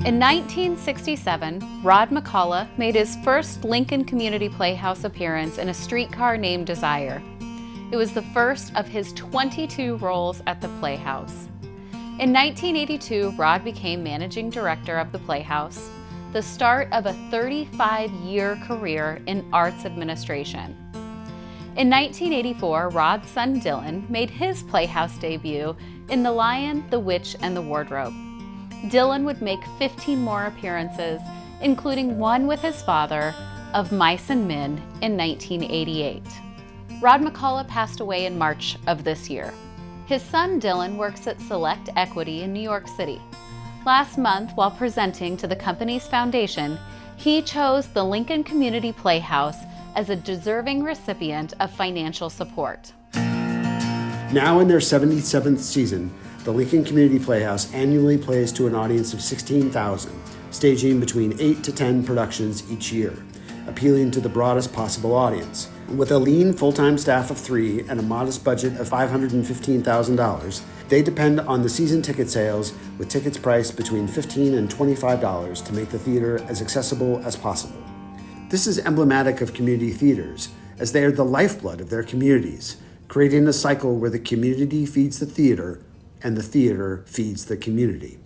In 1967, Rod McCullough made his first Lincoln Community Playhouse appearance in A Streetcar Named Desire. It was the first of his 22 roles at the Playhouse. In 1982, Rod became managing director of the Playhouse, the start of a 35-year career in arts administration. In 1984, Rod's son Dylan made his Playhouse debut in The Lion, the Witch, and the Wardrobe. Dylan would make 15 more appearances, including one with his father of Mice and Men in 1988. Rod McCullough passed away in March of this year. His son Dylan works at Select Equity in New York City. Last month, while presenting to the company's foundation, he chose the Lincoln Community Playhouse as a deserving recipient of financial support. Now in their 77th season, the Lincoln Community Playhouse annually plays to an audience of 16,000, staging between 8 to 10 productions each year, appealing to the broadest possible audience. With a lean full-time staff of 3 and a modest budget of $515,000, they depend on the season ticket sales, with tickets priced between $15 and $25 to make the theater as accessible as possible. This is emblematic of community theaters, as they are the lifeblood of their communities, creating a cycle where the community feeds the theater and the theater feeds the community.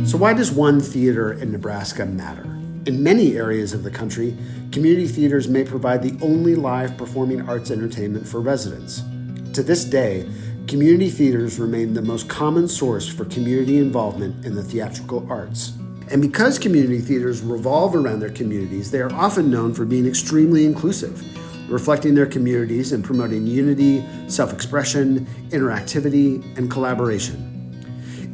So why does one theater in Nebraska matter? In many areas of the country, community theaters may provide the only live performing arts entertainment for residents. To this day, community theaters remain the most common source for community involvement in the theatrical arts. And because community theaters revolve around their communities, they are often known for being extremely inclusive, reflecting their communities and promoting unity, self-expression, interactivity, and collaboration.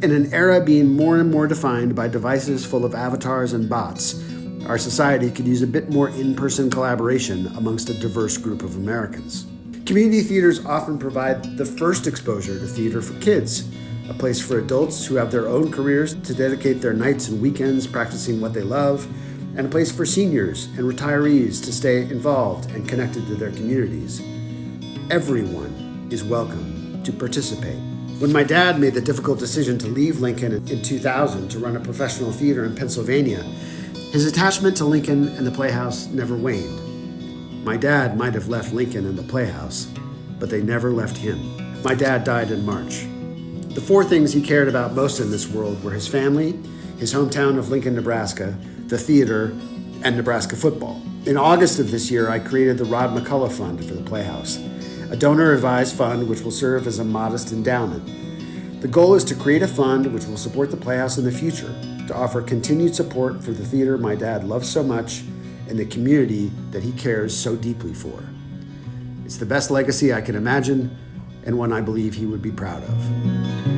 In an era being more and more defined by devices full of avatars and bots, our society could use a bit more in-person collaboration amongst a diverse group of Americans. Community theaters often provide the first exposure to theater for kids, a place for adults who have their own careers to dedicate their nights and weekends practicing what they love, and a place for seniors and retirees to stay involved and connected to their communities. Everyone is welcome to participate. When my dad made the difficult decision to leave Lincoln in 2000 to run a professional theater in Pennsylvania, his attachment to Lincoln and the Playhouse never waned. My dad might have left Lincoln and the Playhouse, but they never left him. My dad died in March. The 4 things he cared about most in this world were his family, his hometown of Lincoln, Nebraska, the theater, and Nebraska football. In August of this year, I created the Rod McCullough Fund for the Playhouse, a donor-advised fund which will serve as a modest endowment. The goal is to create a fund which will support the Playhouse in the future, to offer continued support for the theater my dad loves so much and the community that he cares so deeply for. It's the best legacy I can imagine, and one I believe he would be proud of.